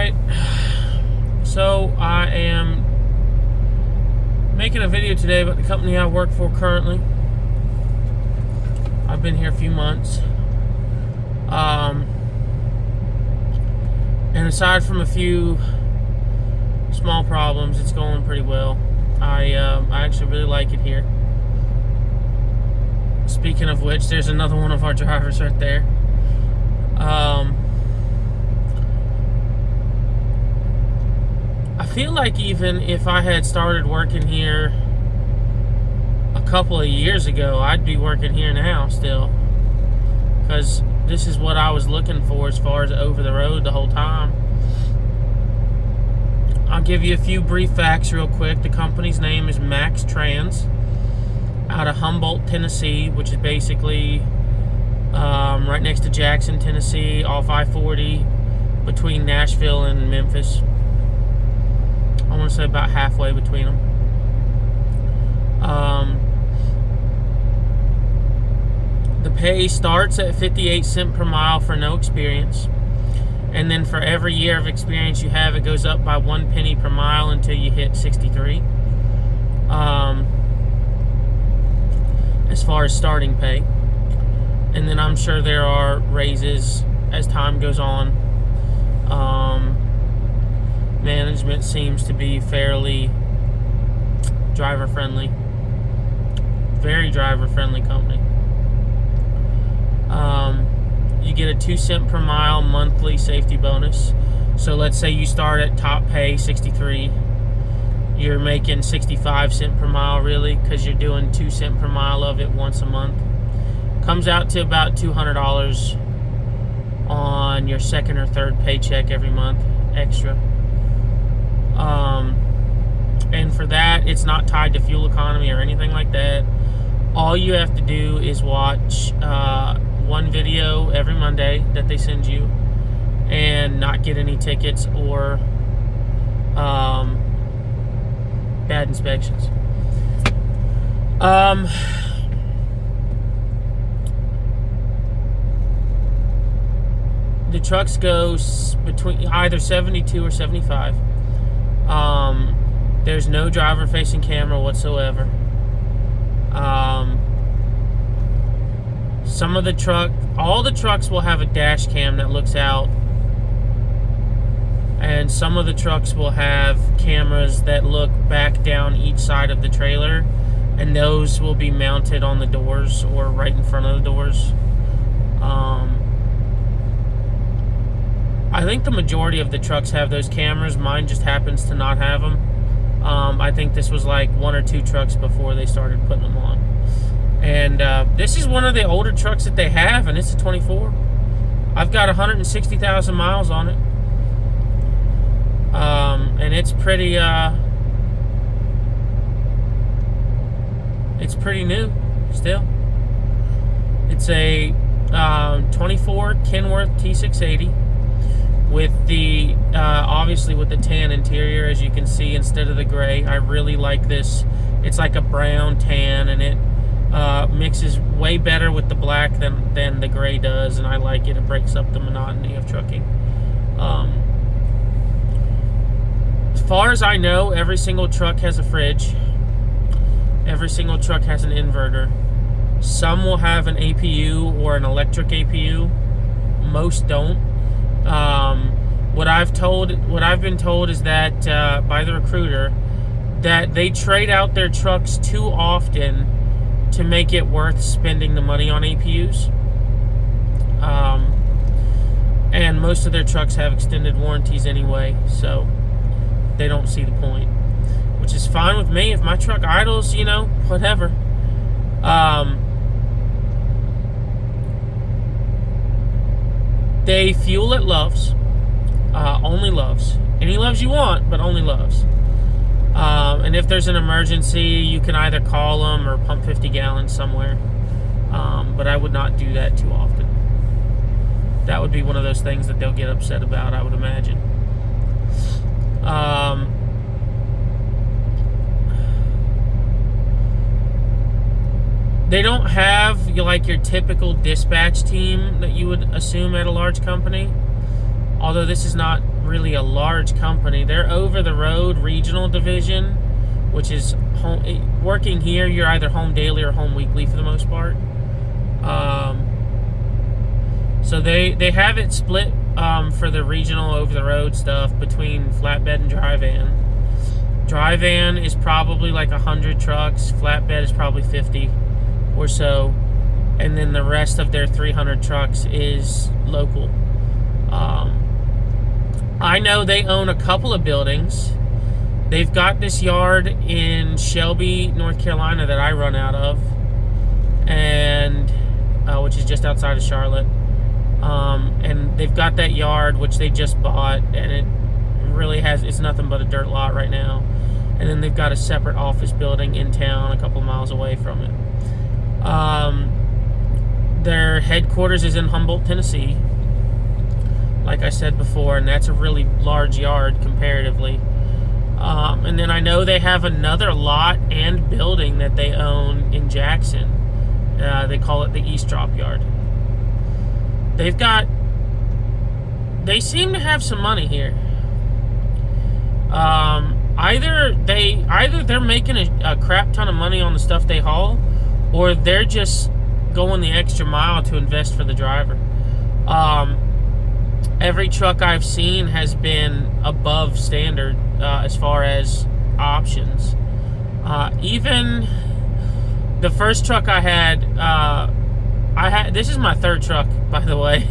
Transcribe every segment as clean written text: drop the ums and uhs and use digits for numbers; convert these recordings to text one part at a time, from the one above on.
Alright, so I am making a video today about the company I work for currently. I've been here a few months. And aside from a few small problems, it's going pretty well. I actually really like it here. Speaking of which, there's another one of our drivers right there. I feel like even if I had started working here a couple of years ago, I'd be working here now still. Because this is what I was looking for as far as over the road the whole time. I'll give you a few brief facts real quick. The company's name is Max Trans, out of Humboldt, Tennessee, which is basically right next to Jackson, Tennessee, off I-40, between Nashville and Memphis. I want to say about halfway between them. The pay starts at 58 cents per mile for no experience. And then for every year of experience you have, it goes up by 1 penny per mile until you hit 63. As far as starting pay. And then I'm sure there are raises as time goes on. Management seems to be fairly driver friendly. Very driver friendly company. You get a 2 cent per mile monthly safety bonus. So let's say you start at top pay 63. You're making 65 cents per mile really, because you're doing 2 cents per mile of it once a month. Comes out to about $200 on your second or third paycheck every month extra. And for that, it's not tied to fuel economy or anything like that. All you have to do is watch one video every Monday that they send you and not get any tickets or bad inspections. The trucks go between either 72 or 75. There's no driver-facing camera whatsoever. All the trucks will have a dash cam that looks out, and some of the trucks will have cameras that look back down each side of the trailer, and those will be mounted on the doors or right in front of the doors. I think the majority of the trucks have those cameras. Mine just happens to not have them. I think this was like 1 or 2 trucks before they started putting them on. And this is one of the older trucks that they have, and it's a 24. I've got 160,000 miles on it. And it's pretty new still. It's a 24 Kenworth T680 with the obviously with the tan interior, as you can see, instead of the gray. I really like this. It's like a brown tan, and it mixes way better with the black than the gray does, and I like it. It breaks up the monotony of trucking. As far as I know, every single truck has a fridge. Every single truck has an inverter. Some will have an APU or an electric APU. Most don't. What I've been told is that by the recruiter, that they trade out their trucks too often to make it worth spending the money on APUs. And most of their trucks have extended warranties anyway, so they don't see the point, which is fine with me. If my truck idles, whatever. They fuel at Love's, only Love's. Any Love's you want, but only Love's. And if there's an emergency, you can either call them or pump 50 gallons somewhere. But I would not do that too often. That would be one of those things that they'll get upset about, I would imagine. They don't have like your typical dispatch team that you would assume at a large company. Although this is not really a large company. Their over-the-road regional division, which is working here, you're either home daily or home weekly for the most part. So they have it split for the regional over-the-road stuff between flatbed and dry van. Dry van is probably like 100 trucks. Flatbed is probably 50 or so. And then the rest of their 300 trucks is local. I know they own a couple of buildings. They've got this yard in Shelby, North Carolina that I run out of, and which is just outside of Charlotte. And they've got that yard which they just bought, and it really it's nothing but a dirt lot right now. And then they've got a separate office building in town a couple miles away from it. Their headquarters is in Humboldt, Tennessee, like I said before, and that's a really large yard comparatively. And then I know they have another lot and building that they own in Jackson. They call it the East Drop Yard. They seem to have some money here. Either they're making a crap ton of money on the stuff they haul, or they're just going the extra mile to invest for the driver. Every truck I've seen has been above standard as far as options. Even the first truck I had, this is my third truck, by the way.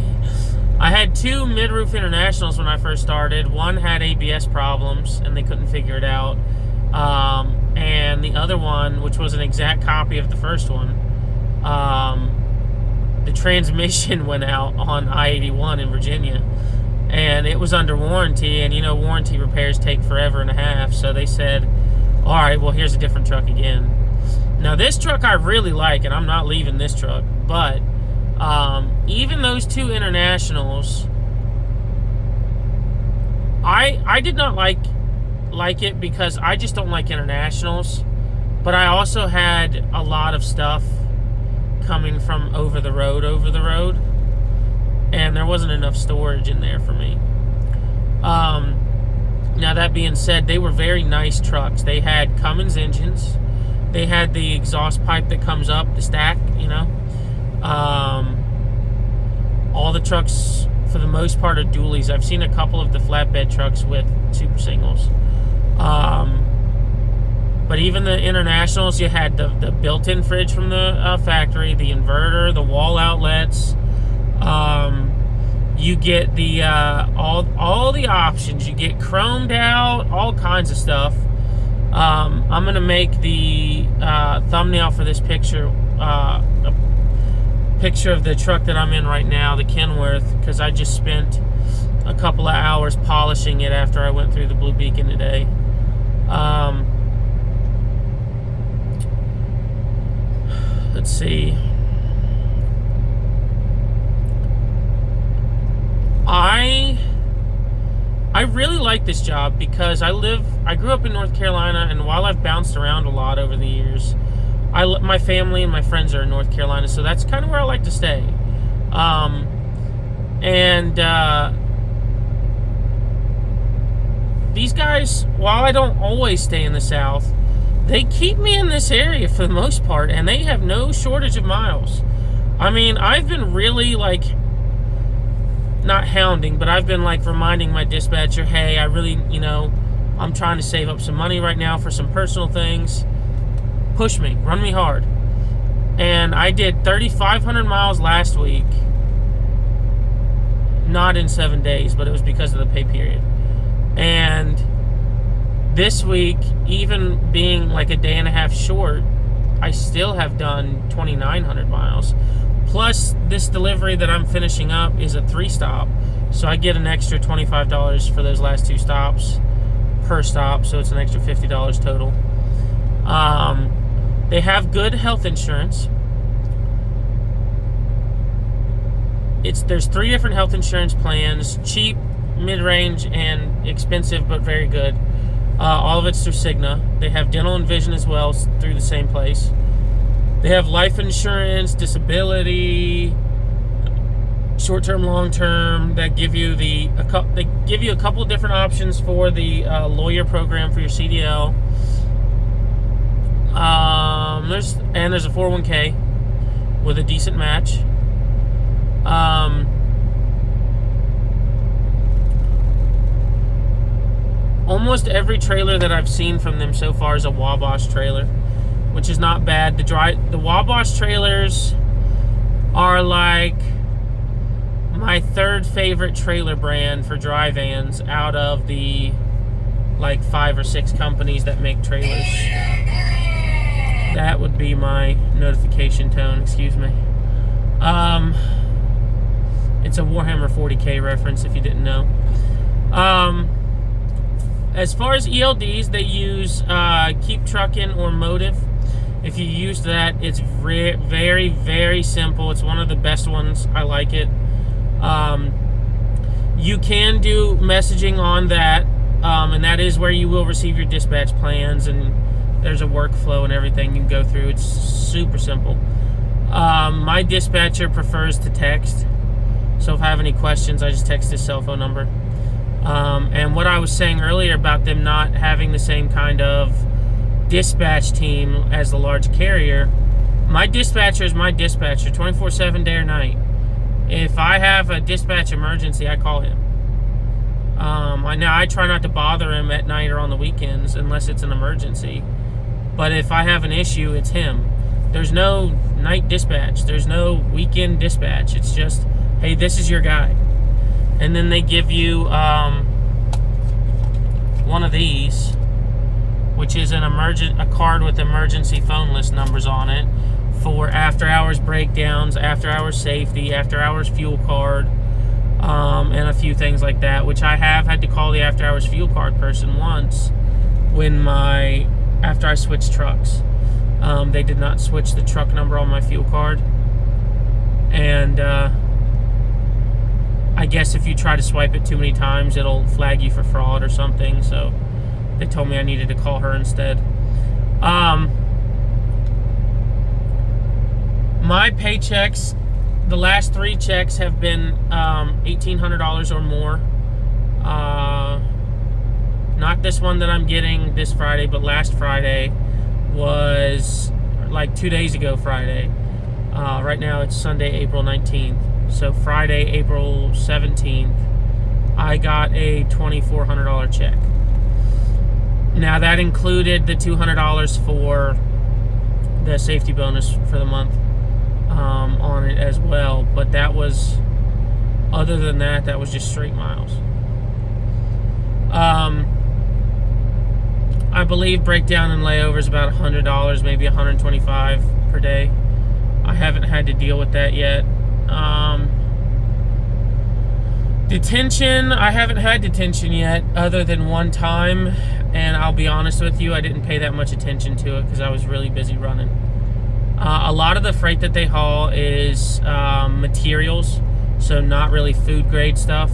I had two mid-roof Internationals when I first started. One had ABS problems, and they couldn't figure it out. And the other one, which was an exact copy of the first one, the transmission went out on I-81 in Virginia, and it was under warranty, and warranty repairs take forever and a half, so they said, all right, well, here's a different truck again. Now, this truck I really like, and I'm not leaving this truck, but even those two Internationals, I did not like it because I just don't like Internationals, but I also had a lot of stuff coming from over the road, and there wasn't enough storage in there for me. Now, that being said, they were very nice trucks. They had Cummins engines. They had the exhaust pipe that comes up the stack, all the trucks, for the most part, are dualies. I've seen a couple of the flatbed trucks with super singles. But even the Internationals, you had the built-in fridge from the factory, the inverter, the wall outlets. You get the all the options. You get chromed out, all kinds of stuff. I'm gonna make the thumbnail for this picture, a picture of the truck that I'm in right now, the Kenworth, because I just spent a couple of hours polishing it after I went through the Blue Beacon today. Let's see. I really like this job because I grew up in North Carolina, and while I've bounced around a lot over the years, my family and my friends are in North Carolina, so that's kind of where I like to stay. These guys, while I don't always stay in the South, they keep me in this area for the most part, and they have no shortage of miles. I mean, I've been really, not hounding, but I've been, reminding my dispatcher, hey, I really, I'm trying to save up some money right now for some personal things. Push me, run me hard. And I did 3,500 miles last week. Not in 7 days, but it was because of the pay period. And this week, even being a day and a half short, I still have done 2,900 miles. Plus, this delivery that I'm finishing up is a 3-stop. So I get an extra $25 for those last 2 stops per stop. So it's an extra $50 total. They have good health insurance. There's 3 different health insurance plans: cheap, mid-range, and expensive but very good. All of it's through Cigna. They have dental and vision as well through the same place. They have life insurance, disability, short-term, long-term, that give you they give you a couple different options for the lawyer program for your CDL. There's a 401k with a decent match. Almost every trailer that I've seen from them so far is a Wabash trailer, which is not bad. The Wabash trailers are like my third favorite trailer brand for dry vans out of the like 5 or 6 companies that make trailers. That would be my notification tone, excuse me. It's a Warhammer 40K reference if you didn't know. As far as ELDs, they use Keep Truckin' or Motive. If you use that, it's very, very simple. It's one of the best ones. I like it. You can do messaging on that, and that is where you will receive your dispatch plans, and there's a workflow and everything you can go through. It's super simple. My dispatcher prefers to text, so if I have any questions, I just text his cell phone number. And what I was saying earlier about them not having the same kind of dispatch team as the large carrier, my dispatcher is my dispatcher 24/7, day or night. If I have a dispatch emergency, I call him. I try not to bother him at night or on the weekends unless it's an emergency. But if I have an issue, it's him. There's no night dispatch. There's no weekend dispatch. It's just, hey, this is your guy. And then they give you one of these, which is a card with emergency phone list numbers on it for after-hours breakdowns, after-hours safety, after-hours fuel card, and a few things like that, which I have had to call the after-hours fuel card person once after I switched trucks. They did not switch the truck number on my fuel card, and I guess if you try to swipe it too many times, it'll flag you for fraud or something, so they told me I needed to call her instead. My paychecks, the last 3 checks have been $1,800 or more. Not this one that I'm getting this Friday, but last Friday was like 2 days ago Friday. Right now it's Sunday, April 19th. So Friday, April 17th, I got a $2,400 check. Now that included the $200 for the safety bonus for the month on it as well. But that was, other than that, that was just straight miles. I believe breakdown and layover is about $100, maybe $125 per day. I haven't had to deal with that yet. Detention, I haven't had detention yet other than one time, and I'll be honest with you, I didn't pay that much attention to it because I was really busy running. A lot of the freight that they haul is materials, so not really food grade stuff.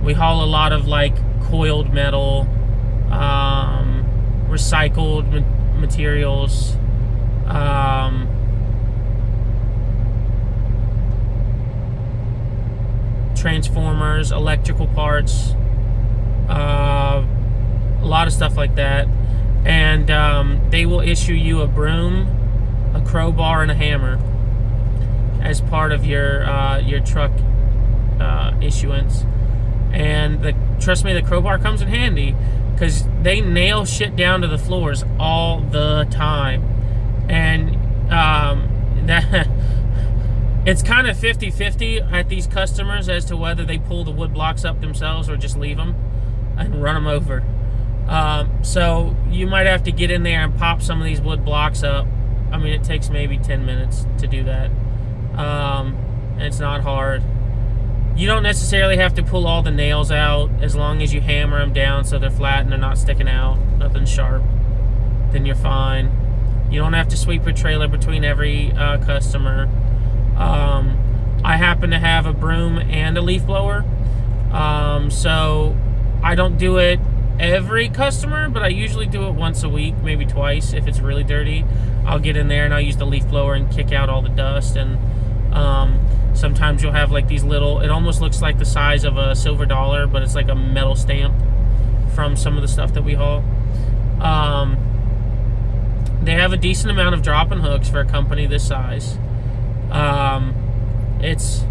We haul a lot of like coiled metal, recycled materials, transformers, electrical parts, a lot of stuff like that. And they will issue you a broom, a crowbar, and a hammer as part of your truck issuance. And trust me, the crowbar comes in handy because they nail shit down to the floors all the time. And that it's kind of 50-50 at these customers as to whether they pull the wood blocks up themselves or just leave them and run them over. So you might have to get in there and pop some of these wood blocks up. I mean, it takes maybe 10 minutes to do that. And it's not hard. You don't necessarily have to pull all the nails out as long as you hammer them down so they're flat and they're not sticking out, nothing sharp. Then you're fine. You don't have to sweep your trailer between every customer. I happen to have a broom and a leaf blower, so I don't do it every customer, but I usually do it once a week, maybe twice. If it's really dirty, I'll get in there and I'll use the leaf blower and kick out all the dust and Sometimes you'll have like these little, it almost looks like the size of a silver dollar, but it's like a metal stamp from some of the stuff that we haul. They have a decent amount of drop-in hooks for a company this size. It's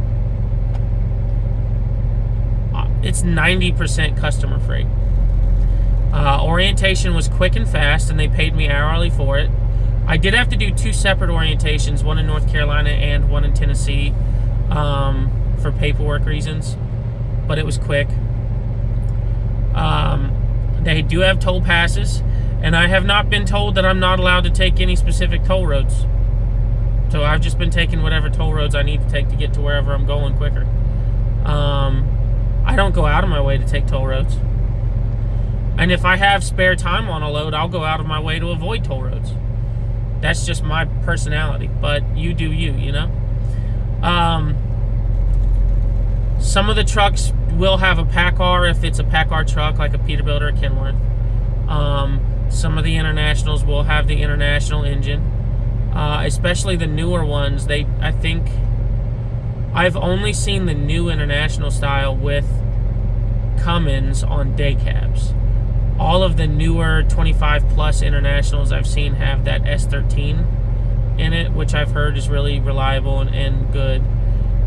90% customer freight. Orientation was quick and fast, and they paid me hourly for it. I did have to do 2 separate orientations, one in North Carolina and one in Tennessee, for paperwork reasons, but it was quick. They do have toll passes, and I have not been told that I'm not allowed to take any specific toll roads. So I've just been taking whatever toll roads I need to take to get to wherever I'm going quicker. I don't go out of my way to take toll roads. And if I have spare time on a load, I'll go out of my way to avoid toll roads. That's just my personality, but you do you, you know? Some of the trucks will have a PACCAR if it's a PACCAR truck, like a Peterbilt or a Kenworth. Some of the internationals will have the international engine, especially the newer ones. I think I've only seen the new international style with Cummins on day cabs. All of the newer 25 plus internationals I've seen have that S13 in it, which I've heard is really reliable and good.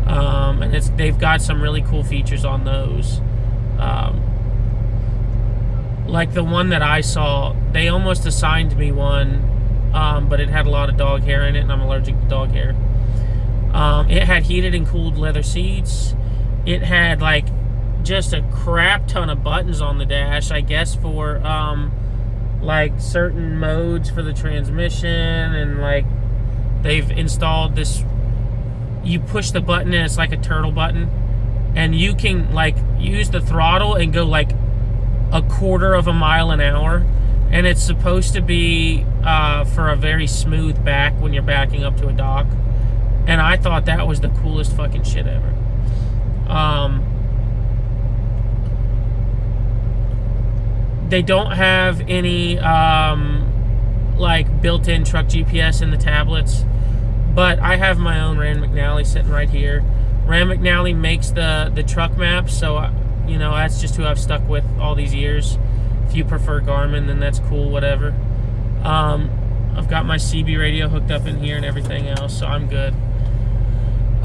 And they've got some really cool features on those. Like the one that I saw, they almost assigned me one, but it had a lot of dog hair in it, and I'm allergic to dog hair. It had heated and cooled leather seats. It had like just a crap ton of buttons on the dash, I guess for like certain modes for the transmission, and like they've installed this, you push the button and it's like a turtle button, and you can like use the throttle and go like a quarter of a mile an hour, and it's supposed to be for a very smooth back when you're backing up to a dock. And I thought that was the coolest fucking shit ever. They don't have any like built-in truck GPS in the tablets, but I have my own Rand McNally sitting right here. Rand McNally makes the truck maps, so you know, that's just who I've stuck with all these years. If you prefer Garmin, then that's cool, whatever. I've got my CB radio hooked up in here and everything else, so I'm good.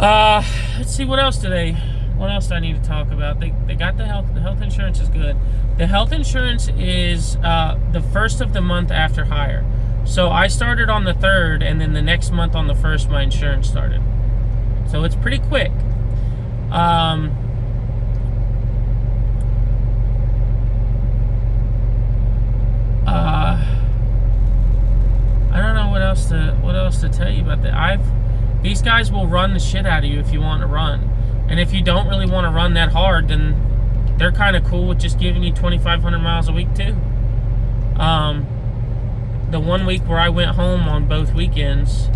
Let's see, what else do I need to talk about? They got the health insurance is good. The health insurance is the first of the month after hire. So I started on the 3rd, and then the next month on the 1st, my insurance started. So it's pretty quick. I don't know what else to tell you about that. These guys will run the shit out of you if you want to run. And if you don't really want to run that hard, then they're kind of cool with just giving you 2,500 miles a week too. The one week where I went home on both weekends,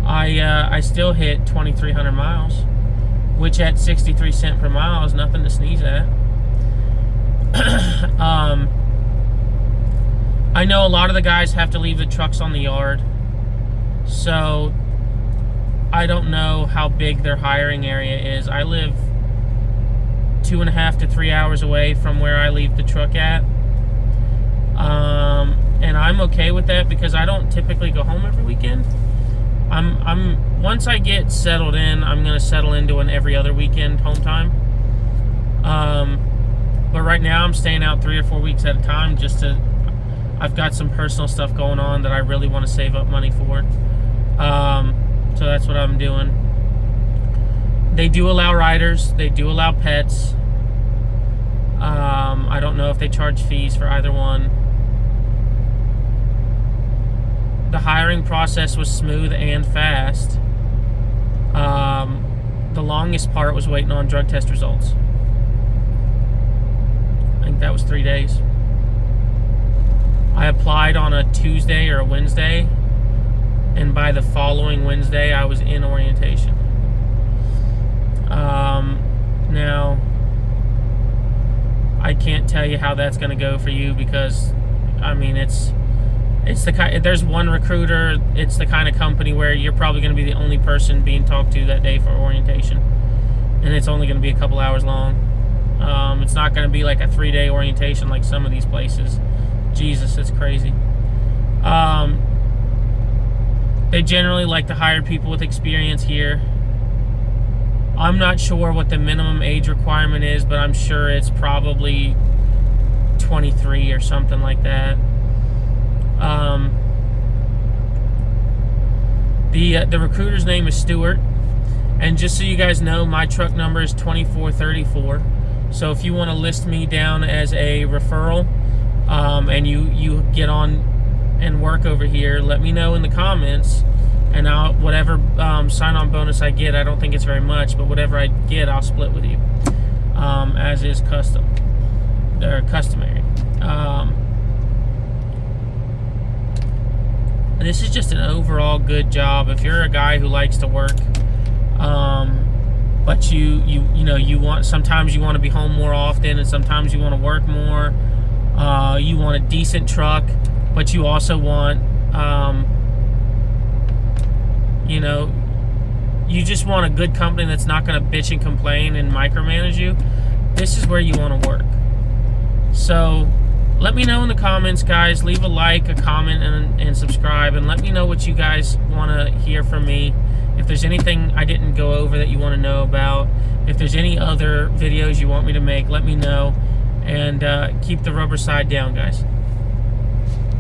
I still hit 2,300 miles, which at 63 cents per mile is nothing to sneeze at. I know a lot of the guys have to leave the trucks on the yard, so I don't know how big their hiring area is. I live 2.5 to 3 hours away from where I leave the truck at, and I'm okay with that because I don't typically go home every weekend. Once I get settled in, I'm gonna settle into an every other weekend home time. But right now I'm staying out 3 or 4 weeks at a time I've got some personal stuff going on that I really want to save up money for. So that's what I'm doing. They do allow riders. They do allow pets. I don't know if they charge fees for either one. The hiring process was smooth and fast. The longest part was waiting on drug test results. I think that was 3 days. I applied on a Tuesday or a Wednesday, and by the following Wednesday, I was in orientation. Now, I can't tell you how that's going to go for you because, I mean, it's There's one recruiter. It's the kind of company where you're probably going to be the only person being talked to that day for orientation, and it's only going to be a couple hours long. It's not going to be like a 3-day orientation like some of these places. Jesus, it's crazy. They generally like to hire people with experience here. I'm not sure what the minimum age requirement is, but I'm sure it's probably 23 or something like that. The recruiter's name is Stuart, and just so you guys know, my truck number is 2434. So if you want to list me down as a referral, and you get on and work over here, let me know in the comments, and whatever sign-on bonus I get, I don't think it's very much, but whatever I get, I'll split with you, as is customary. This is just an overall good job. If you're a guy who likes to work, but you want, sometimes you want to be home more often, and sometimes you want to work more. You want a decent truck, but you also want, you just want a good company that's not going to bitch and complain and micromanage you. This is where you want to work. So let me know in the comments, guys. Leave a like, a comment, and subscribe, and let me know what you guys want to hear from me. If there's anything I didn't go over that you want to know about, if there's any other videos you want me to make, let me know. And keep the rubber side down, guys.